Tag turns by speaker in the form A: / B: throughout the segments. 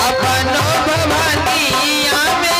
A: अपनो भवानिया में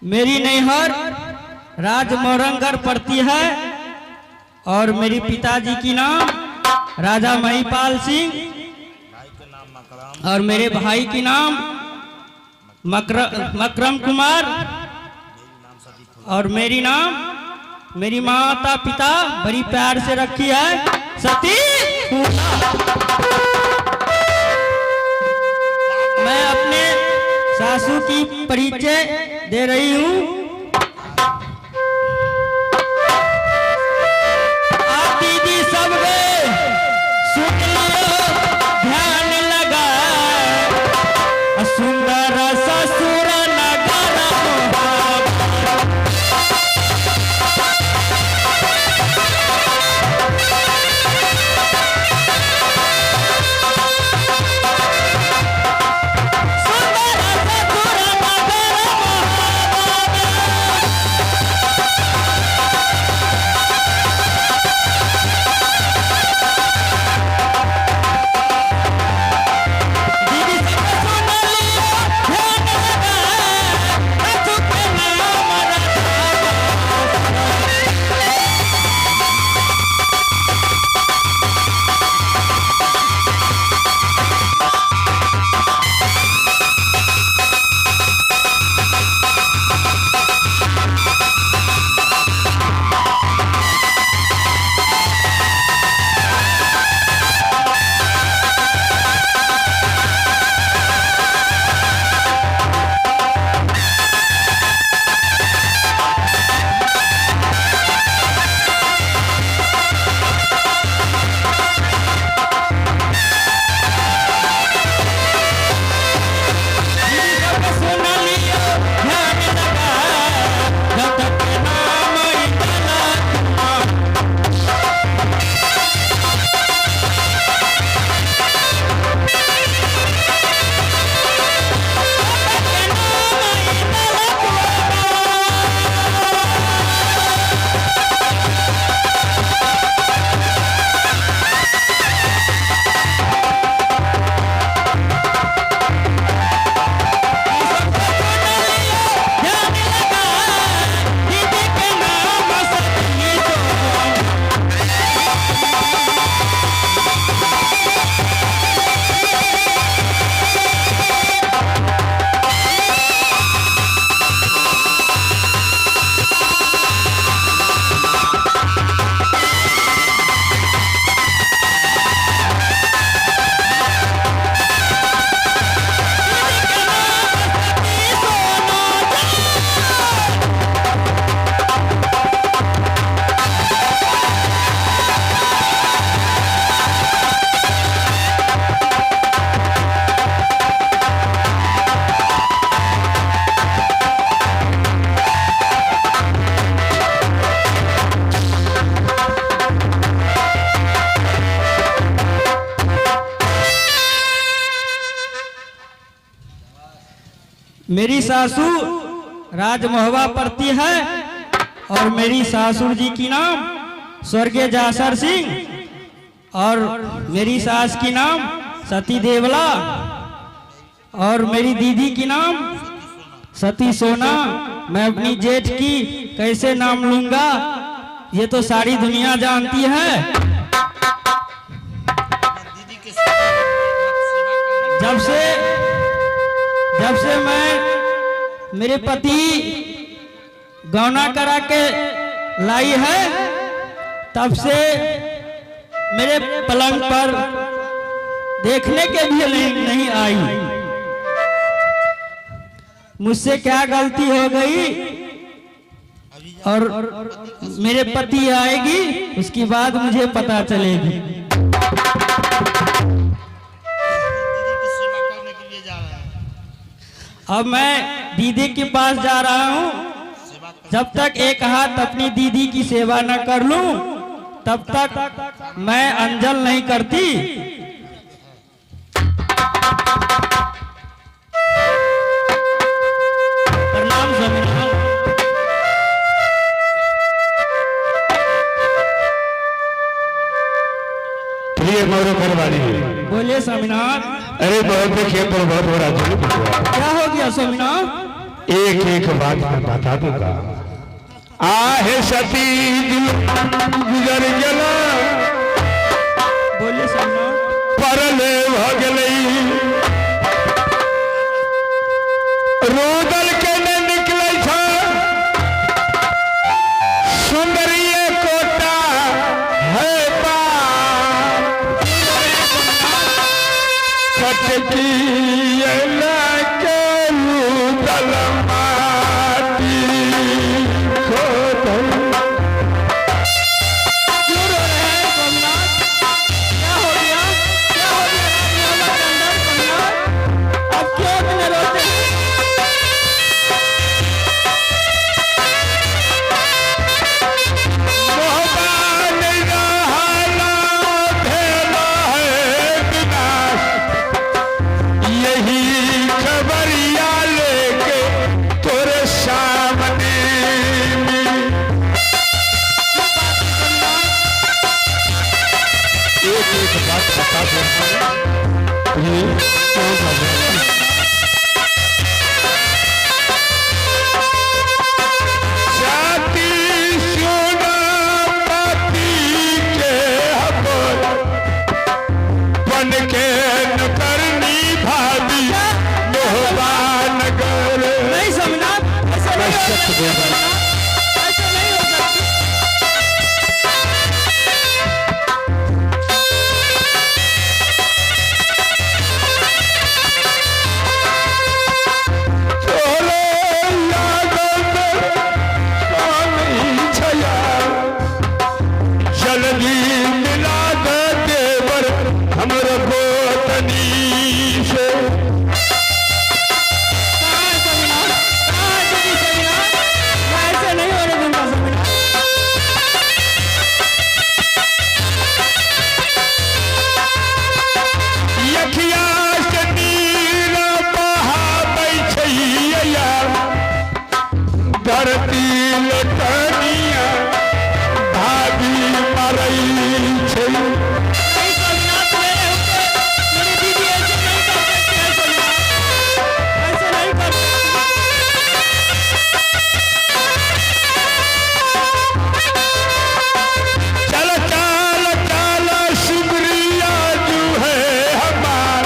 B: मेरी नैहर राजमोरंगगढ़ पड़ती है और मेरे पिताजी की नाम राजा महिपाल सिंह और मेरे भाई की नाम मकरम कुमार और मेरी माता पिता बड़ी प्यार से रखी है सती। मैं अपने सासू की परिचय दे रही हूँ। आप दीदी सब वे सुन लो ध्यान लगा सुंदर ससुर नगर मेरी सासू राजमोहवा पड़ती है और मेरी सासुर जी की नाम स्वर्गीय जासर सिंह और मेरी सास की नाम सती देवला और मेरी दीदी की नाम सती सोना। मैं अपनी जेठ की कैसे नाम लूंगा ये तो सारी दुनिया जानती है। जब से मैं मेरे पति गौना करा के लाई है तब से मेरे पलंग पर देखने के भी नहीं आई। मुझसे क्या गलती हो गई और मेरे पति आएगी उसके बाद मुझे पता चलेगी। अब मैं दीदी के पास जा रहा हूँ। जब तक एक हाथ अपनी दीदी की सेवा न कर लूं तब तक मैं अंजल नहीं करती। प्रणाम स्वामीनाथ।
C: बोलिए स्वामीनाथ।
B: अरे बहुत देखिए पर बहुत हो रहा है।
C: क्या हो गया स्वामीनाथ? एक एक बात मैं बता दूंगा। आहे सती दिल गुजर गला,
B: बोलिए सम्राट।
C: परले भगलई रोदल के न निकले था सुंदरी कोटा है पार कटकी के रूदल माटी खोदल।
B: क्यों रो रहे हैं सम्राट? क्या हो गया? क्या हो गया राजमहल के अंदर सम्राट? आप क्यों इतने रोते हैं?
C: यही खबरिया लेके तोरे सामने एक एक बात बता दो। ये क्यों कर रहे हैं? जाति सोना पाती के हबर बन के न करनी भाभी मोहबा नगर।
B: नहीं सम्राट, ऐसा नहीं हो
C: सच बोल रहा हूं।
B: सकता। ऐसा नहीं हो सकता।
C: चोले लागत स्वामी छया, जल्दी मिला दे देवर हमर गोतनी से।
B: कहाँ है सम्राट? कहाँ है तेरी सम्राट? मैं ऐसे नहीं होने दूंगा सम्राट।
C: यखिया से नीर बहाबै छैया, धरती लटनिया भाभी मरई छै।
B: नहीं सम्राट, मेरे ऊपर मेरी दीदी ऐसे नहीं कर सकती है सम्राट। ऐसे नहीं कर सकती।
C: चल चाल चाल शिवरिया जो है हमार,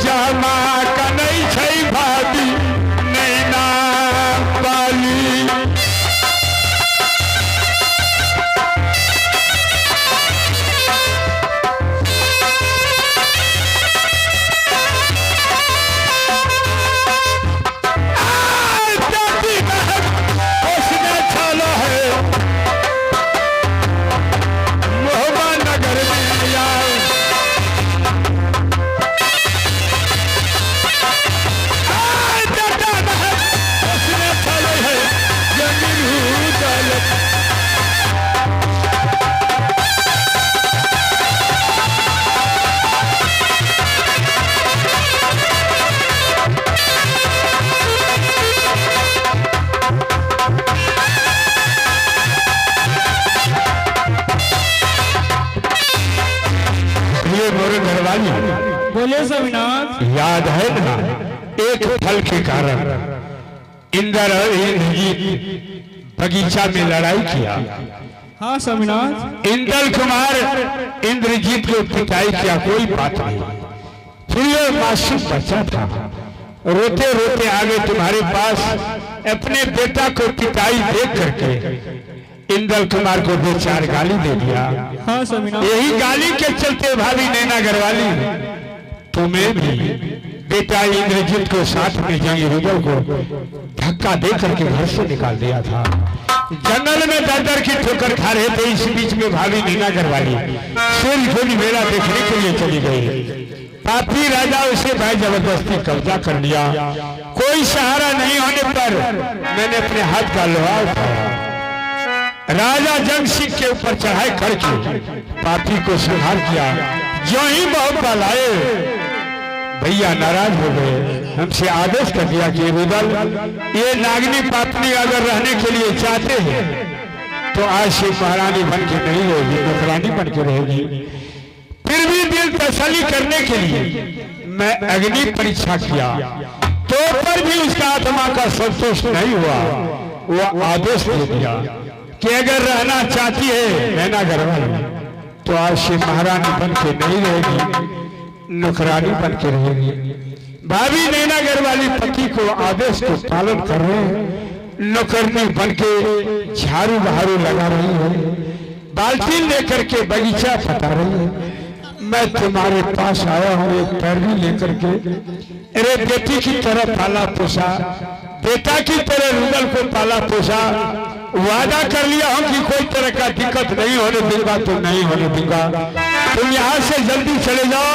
C: जमा का नहीं छै भाभी नैना वाली। जाति बहन उसने छालो है मोहबा नगर में आए। जाता बहन उसने छालो है जमीन दल। ये मोरे घरवाली
B: बोलिए सम्राट।
C: याद है ना, एक फल के कारण इंद्र और इंद्रजीत बगीचा में लड़ाई किया।
B: हाँ सम्राट।
C: इंद्र कुमार इंद्रजीत को पिटाई किया, कोई बात नहीं। फिर ये मासूम बच्चा था, रोते रोते आगे तुम्हारे पास अपने बेटा को पिटाई देख करके इंद्र कुमार को 2-4 गाली दे दिया।
B: हाँ सम्राट।
C: यही गाली के चलते भाभी नैना घरवाली तुम्हें भी बेटा इंद्रजीत को साथ में जंग रुदल को धक्का दे करके घर से निकाल दिया था। जंगल में दर की ठोकर खा रहे थे, इस बीच में भाभी नैना घरवाली सूर्य मेला देखने के लिए चली गई। पापी राजा उसे भाई जबरदस्ती कब्जा कर लिया। कोई सहारा नहीं होने पर मैंने अपने हाथ का लोहा उठाया, राजा जंग सिंह के ऊपर चढ़ाई करके पापी को संहार किया। जो ही बहुत लाए भैया नाराज हो गए, हमसे आदेश कर दिया कि रुदल ये नागनी पापनी अगर रहने के लिए चाहते हैं तो आज से महारानी बन के नहीं रहेगी, नौकरानी बन के रहेगी। फिर भी दिल तसल्ली करने के लिए मैं अग्नि परीक्षा किया तो तो पर भी उसका आत्मा का संतोष नहीं हुआ। वो आदेश दे दिया कि अगर रहना चाहती है नैना घरवाली तो आज से महारानी बन के नहीं रहेगी, नौकरानी बन के रहेगी। भाभी नैना घरवाली पति को आदेश को पालन कर रहे हैं, नौकरनी बन के झाड़ू बहारू लगा रही है, बाल्टी लेकर के बगीचा पटा रही है। मैं तुम्हारे पास आया हूँ एक पैरवी लेकर के, अरे बेटी की तरह पाला पोसा, बेटा की तरह रुदल को पाला पोसा, वादा कर लिया हूँ कि कोई तरह का दिक्कत नहीं होने दूंगा तो नहीं होने दूंगा। तुम यहाँ से जल्दी चले जाओ,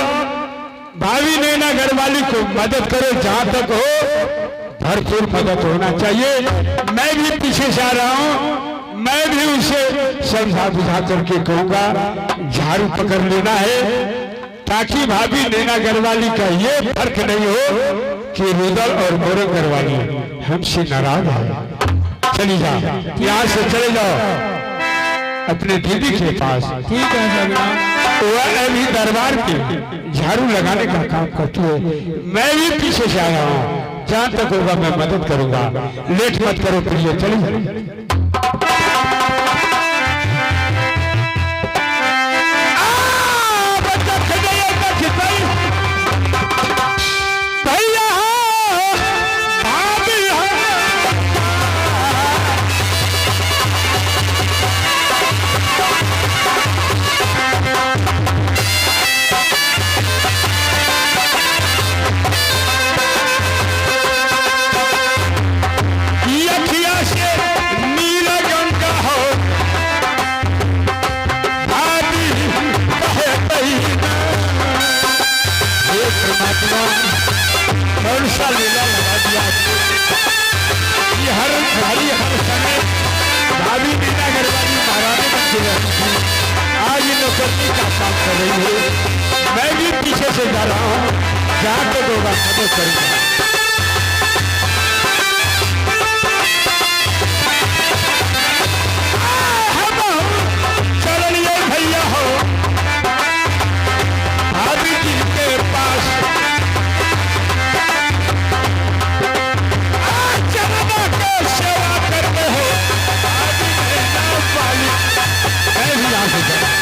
C: भाभी नैना घरवाली को मदद करो, जहाँ तक हो भरपूर मदद होना चाहिए। मैं भी पीछे से आ रहा हूँ, मैं भी उसे समझा बुझा करके कहूंगा झाड़ू पकड़ लेना है, ताकि भाभी नैना घरवाली का ये फर्क नहीं हो कि रुदल और मोरंग घरवाली हमसे नाराज है। चली जाओ, यहाँ से चले जाओ अपने दीदी के पास।
B: ठीक है सगुना।
C: वह अभी दरबार के झाड़ू लगाने का काम करती है, मैं भी पीछे से आया हूँ, जहाँ तक होगा मैं मदद करूंगा। लेट मत करो प्रिय, चली जाओ। सा लीला लगा दिया कि हर घड़ी हर समय भाभी नैना घरवाली महारानी बन के रहती थी, आज नौकरनी का काम कर रही है। मैं भी पीछे से जा रहा हूँ, जहाँ तक होगा मदद करूँगा। चलिए भैया हो भाभी जी के पास, सेवा करते हो भाभी नैना वाली। मैं भी यहाँ से जाऊँ।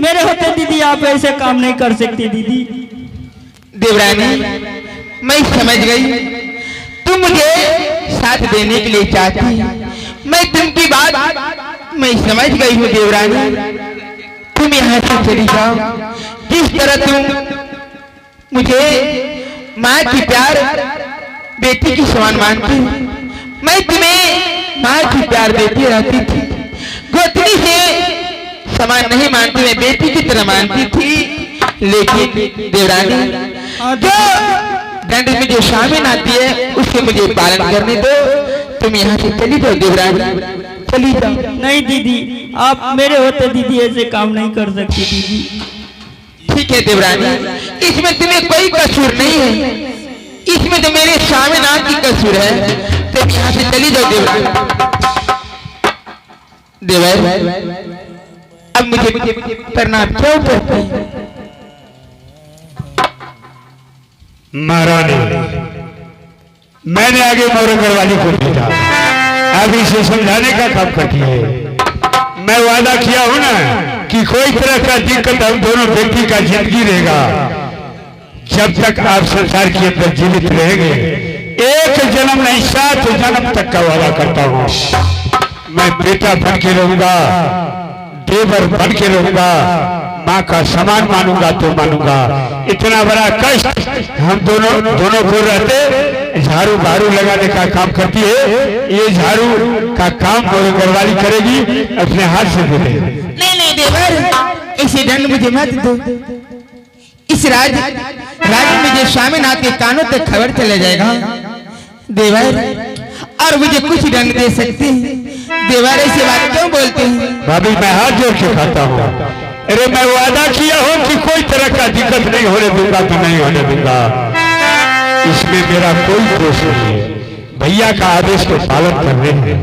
B: मेरे होते दीदी आप ऐसे काम नहीं कर सकती दीदी।
A: देवरानी मैं समझ गई, तुम मुझे साथ देने के लिए चाहती, मैं तुमकी बात मैं समझ गई हूँ देवरानी। तुम यहाँ से चली जाओ, जिस तरह तुम मुझे माँ की प्यार बेटी की समान मानती हूँ। मैं तुम्हें माँ की प्यार देती रहती थी, गोतनी से समान नहीं मानती, मैं बेटी की तरह मानती थी। लेकिन देवरानी, जो दंड में जो शामिल आती है उसके मुझे पालन करने दो। तुम यहाँ से चली जाओ देवरानी, चली जाओ।
B: नहीं दीदी, आप मेरे होते दीदी ऐसे काम नहीं कर सकती दीदी।
A: ठीक है देवरानी, इसमें तुम्हें कोई कसूर नहीं है, इसमें तो मेरे स्वामीनाथ की कसूर है। तुम यहाँ से चली जाओ देवरानी। देवर, अब मुझे प्रणाम क्यों करते हैं?
C: महारानी, मैंने आगे मोरंगर वाली को भेजा, अब इसे समझाने का काम करती है। मैं वादा किया हूं ना कि कोई तरह का दिक्कत हम दोनों व्यक्ति का जिंदगी रहेगा, जब तक आप संसार के अंदर जीवित रहेंगे। एक जन्म नहीं, 7 जन्म तक का वादा करता हूं। मैं बेटा बन के रहूंगा, देवर बन के रहूंगा, माँ का समान मानूंगा तो मानूंगा। इतना बड़ा कष्ट हम दोनों को रहते, झाड़ू बहारू लगाने का काम करती है, ये झाड़ू का काम घरवाली करेगी, अपने हाथ से दे।
A: नहीं देवर, ऐसे दंड मुझे मत दो। इस राज्य में जो स्वामीनाथ के कानों तक खबर चले जाएगा देवर, और मुझे कुछ दंड दे सकते हैं देवर, ऐसी बात क्यों बोलते हैं?
C: भाभी, मैं हाथ जोड़ के खाता हूँ। अरे मैं वादा किया हूँ कि कोई तरह का दिक्कत नहीं होने दूंगा तो नहीं होने दूंगा, इसमें मेरा कोई दोष नहीं है। भैया का आदेश को पालन कर रहे हैं।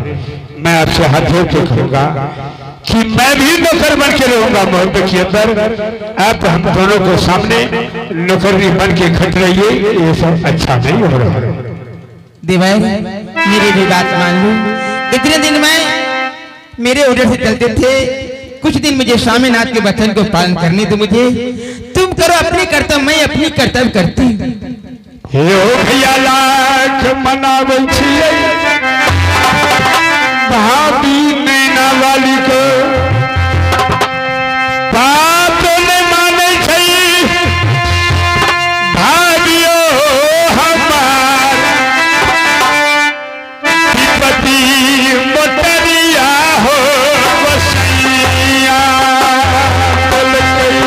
C: मैं आपसे हाथ जोड़ के कहूंगा कि मैं भी नौकर बन के रहूंगा मोहब्बत के अंदर। आप हम दोनों को सामने नौकरी बन के खट रहिए, ये सब अच्छा नहीं हो रहा है।
A: देवर, मेरी भी बात मान लो। इतने दिन में मेरे ऑर्डर से चलते थे, कुछ दिन मुझे स्वामीनाथ के वचन को पालन करने दो मुझे। तुम करो अपने कर्तव्य, मैं अपनी कर्तव्य करती हूँ।
C: भैया लाख मनावे छियै भाभी मैना वाली को, बात ने माने छै भाभियो हमार, पति मोटरिया हो बसैया बोल गई।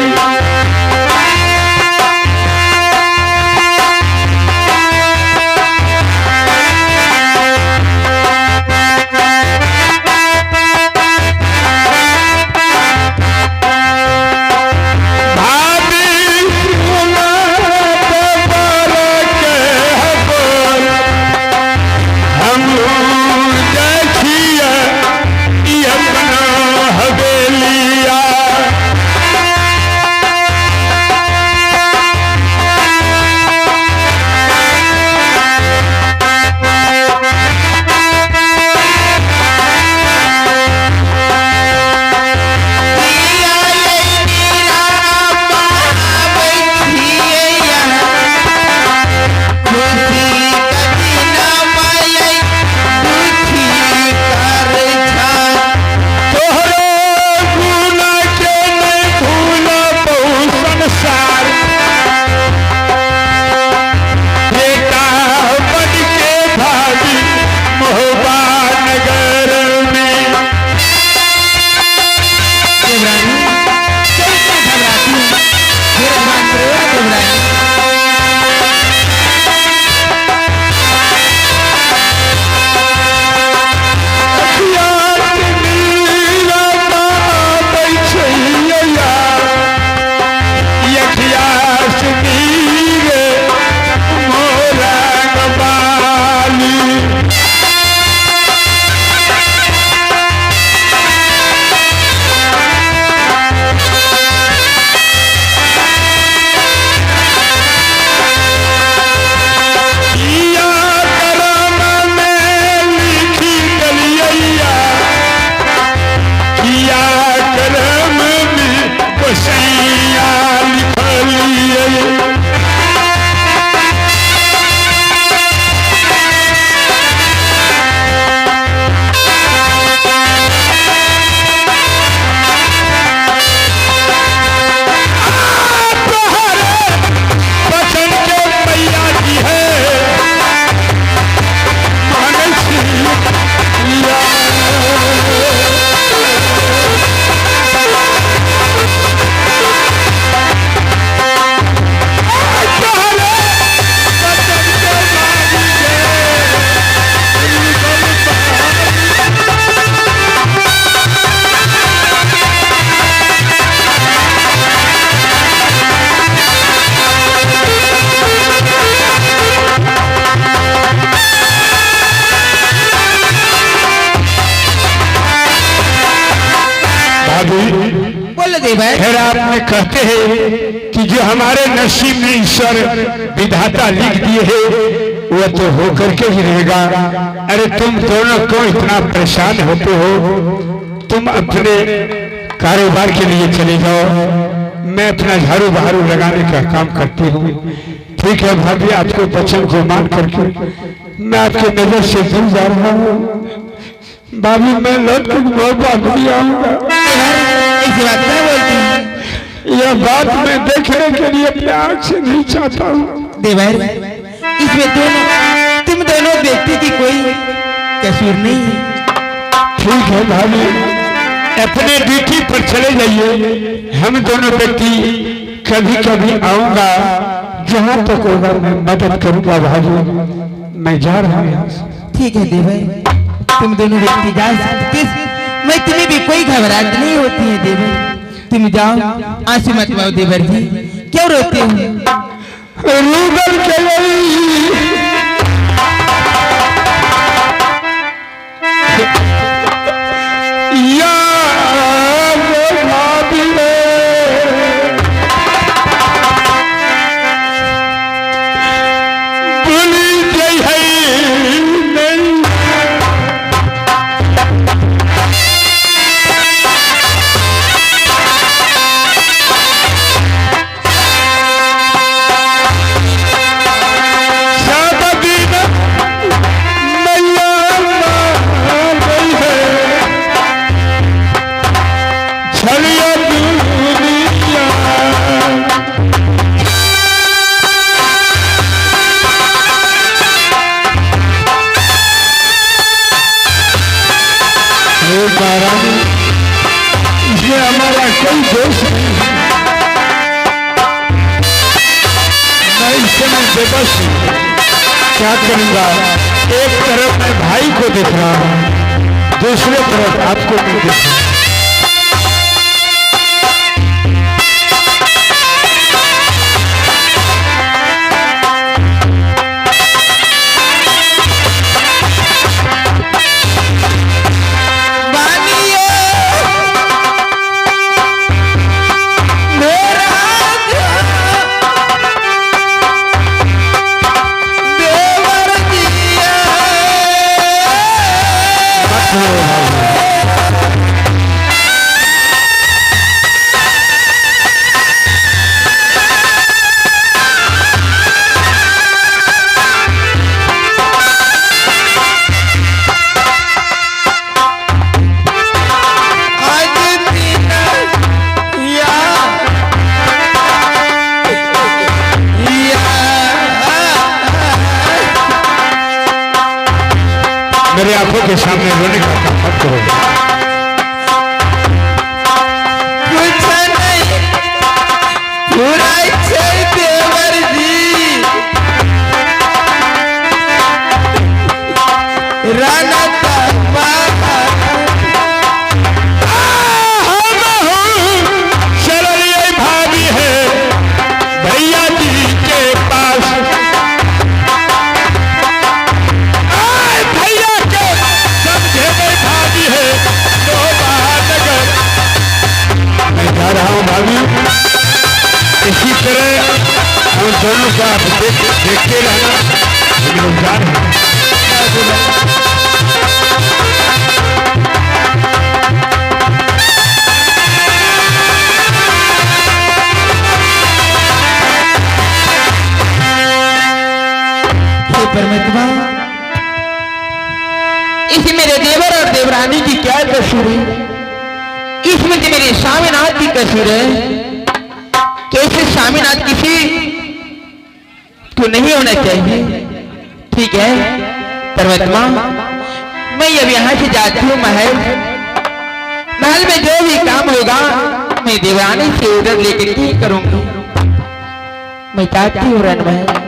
A: देवर?
C: फिर आपने कहते हैं कि जो हमारे नसीब में ईश्वर विधाता लिख दिए है वो तो होकर के ही रहेगा। अरे तुम दोनों क्यों इतना परेशान होते हो? तुम अपने कारोबार के लिए चले जाओ, मैं अपना झाड़ू बहारू लगाने का काम करती हूँ। ठीक है भाभी, आपके वचन को मान करके मैं आपके नजर से दूर जा रहा हूँ। भाभी मैं लौट कर बहुत बात नहीं आऊंगा।
A: ऐसी बात क्या बोलती हैं?
C: यह बात मैं देखने के लिए अपने आँख से नहीं चाहता हूँ।
A: देवर, इसमें तुम दोनों व्यक्ति की कोई कसूर नहीं है।
C: ठीक है भाभी, अपने ड्यूटी पर चले जाइए। हम दोनों व्यक्ति कभी कभी आऊंगा, जहाँ तक होगा मैं मदद करूंगा। भाभी मैं जा रहा हूँ।
A: ठीक है देवर, तुम दोनों व्यक्ति जा सकते, मैं तुम्हें भी कोई घबराहट नहीं होती है देवर। तुम जाओ, आंसू मत बहाओ देवर जी। क्यों रोते हो?
C: रूबल के ये हमारा कोई दोष नहीं है। मैं इस समय बेबस हूँ, क्या करूँगा? एक तरफ मैं भाई को देख रहा हूँ, दूसरे तरफ आपको नहीं देख रहा। मेरे आंखों के सामने रोने का काम मत करो।
A: कुछ नहीं, पूरा इच्छा देवर जी। राना
C: चलिए भाभी है भैया जी के पास। भाभी इसी तरह हम दोनों का देखते रहना। हम लोग जा रहे हैं।
A: परमात्मा, इस मेरे देवर और देवरानी की क्या कसूर है? इसमें तो मेरे स्वामीनाथ की कसूर है। कैसे स्वामीनाथ किसी को नहीं होना चाहिए। ठीक है परमात्मा, मैं अब यहाँ से जाती हूँ महल में जो भी काम होगा मैं देवरानी से उधर लेकर के करूंगी। मैं चाहती हूँ रणमहल।